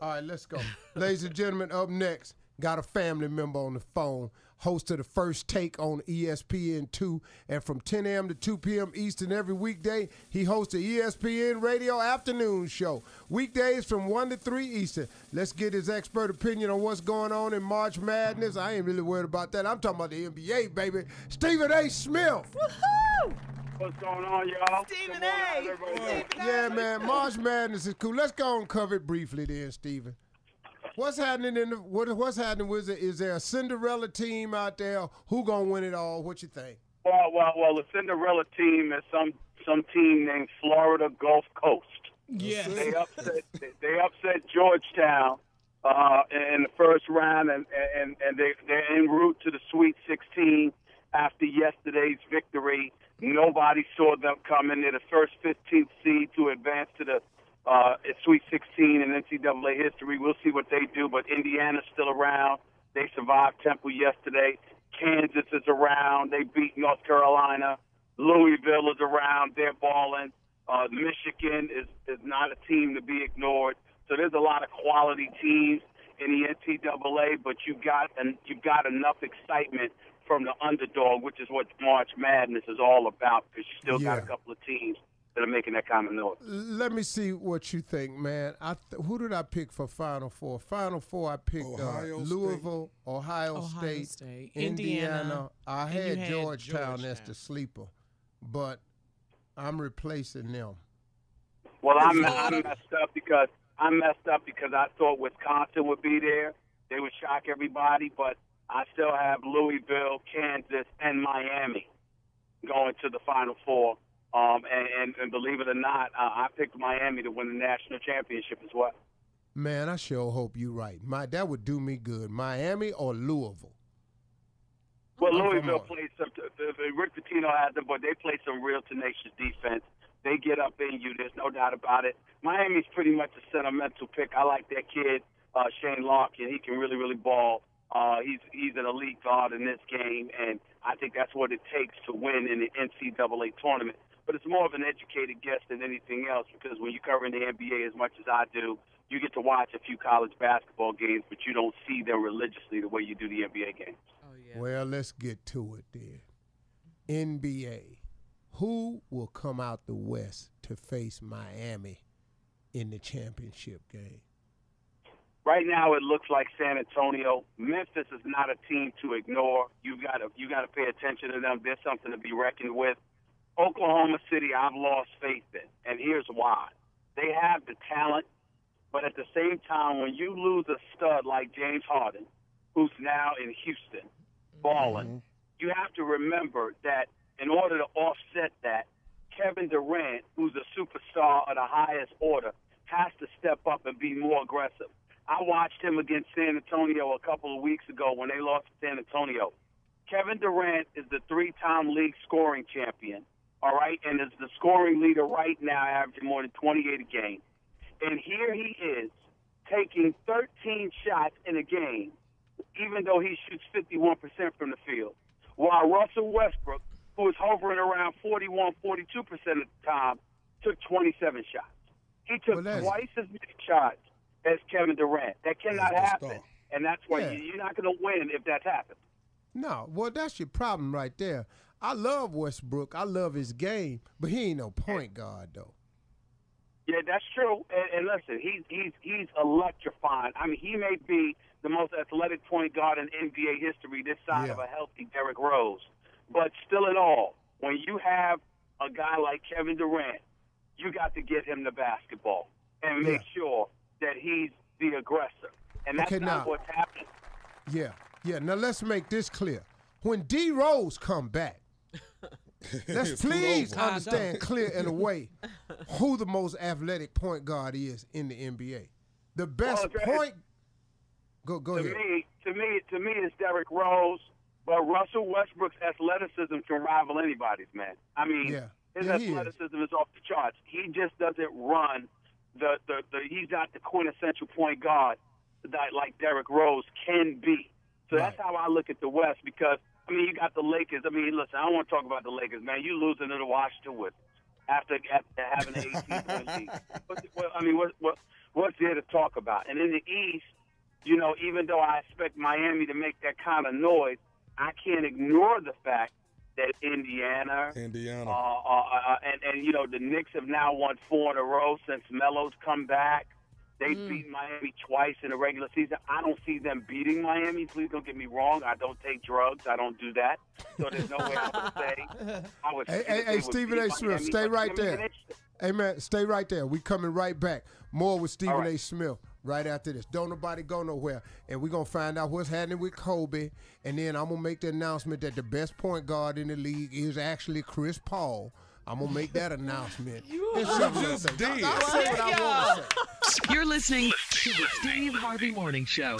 All right, let's go. Ladies and gentlemen, up next, got a family member on the phone, host of the First Take on ESPN2. And from 10 a.m. to 2 p.m. Eastern every weekday, he hosts the ESPN Radio Afternoon Show. Weekdays from 1 to 3 Eastern. Let's get his expert opinion on what's going on in March Madness. I ain't really worried about that. I'm talking about the NBA, baby. Stephen A. Smith. Woohoo! What's going on, y'all? Stephen A. Yeah, man, March Madness is cool. Let's go and cover it briefly then, Stephen. What's happening what's happening with it? Is there a Cinderella team out there? Who gonna win it all? What you think? Well, the Cinderella team is some team named Florida Gulf Coast. Yes. They upset Georgetown in the first round, and they're en route to the Sweet 16 after yesterday's victory. Nobody saw them coming. They're the first 15th seed to advance to the Sweet 16 in NCAA history. We'll see what they do, but Indiana's still around. They survived Temple yesterday. Kansas is around. They beat North Carolina. Louisville is around. They're balling. Michigan is not a team to be ignored. So there's a lot of quality teams in the NCAA, but you've got enough excitement from the underdog, which is what March Madness is all about, because you still got a couple of teams that are making that kind of noise. Let me see what you think, man. Who did I pick for Final Four? Final Four, I picked Louisville, Ohio State, Indiana. I had Georgetown as the sleeper, but I'm replacing them. Well, I messed up because I thought Wisconsin would be there. They would shock everybody, but I still have Louisville, Kansas, and Miami going to the Final Four. And believe it or not, I picked Miami to win the national championship as well. Man, I sure hope you're right. That would do me good. Miami or Louisville? Well, Louisville plays Rick Pitino has them, but they play some real tenacious defense. They get up in you. There's no doubt about it. Miami's pretty much a sentimental pick. I like that kid, Shane Larkin. He can really, really ball. He's an elite guard in this game, and I think that's what it takes to win in the NCAA tournament. But it's more of an educated guess than anything else, because when you cover in the NBA as much as I do, you get to watch a few college basketball games, but you don't see them religiously the way you do the NBA games. Oh, yeah. Well, let's get to it then. NBA. Who will come out the West to face Miami in the championship game? Right now, it looks like San Antonio. Memphis is not a team to ignore. You got to pay attention to them. There's something to be reckoned with. Oklahoma City, I've lost faith in, and here's why. They have the talent, but at the same time, when you lose a stud like James Harden, who's now in Houston, balling, you have to remember that in order to offset that, Kevin Durant, who's a superstar of the highest order, has to step up and be more aggressive. I watched him against San Antonio a couple of weeks ago when they lost to San Antonio. Kevin Durant is the three-time league scoring champion, all right, and is the scoring leader right now, averaging more than 28 a game. And here he is taking 13 shots in a game, even though he shoots 51% from the field, while Russell Westbrook, who is hovering around 41, 42% of the time, took 27 shots. He took twice as many shots as Kevin Durant. That cannot happen, and that's why you're not going to win if that happens. No, well, that's your problem right there. I love Westbrook. I love his game, but he ain't no point guard, though. Yeah, that's true. And listen, he's electrifying. I mean, he may be the most athletic point guard in NBA history this side of a healthy Derrick Rose. But still in all, when you have a guy like Kevin Durant, you got to get him the basketball and make sure that he's the aggressor. And that's not what's happening. Yeah. Now let's make this clear. When D Rose come back, let's please understand clear in a way who the most athletic point guard is in the NBA. The best point. Go ahead. To me, it's Derrick Rose. But Russell Westbrook's athleticism can rival anybody's, man. I mean, his athleticism is off the charts. He just doesn't run he's not the quintessential point guard that like Derrick Rose can be. So that's how I look at the West, because I mean, you got the Lakers. I mean, listen, I don't want to talk about the Lakers, man. You losing to the Washington Wizards after having an 18-point lead. what's there to talk about? And in the East, you know, even though I expect Miami to make that kind of noise, I can't ignore the fact that Indiana, and you know, the Knicks have now won 4 in a row since Melo's come back. They beat Miami twice in the regular season. I don't see them beating Miami. Please don't get me wrong. I don't take drugs. I don't do that. So there's no way I would say. Hey, Stephen A. Smith, stay right there. Hey, man, stay right there. We coming right back. More with Stephen A. Smith right after this. Don't nobody go nowhere. And we're going to find out what's happening with Kobe. And then I'm going to make the announcement that the best point guard in the league is actually Chris Paul. I'm going to make that announcement. You just did. I'll say what I want to say. You're listening to the Steve Harvey Morning Show.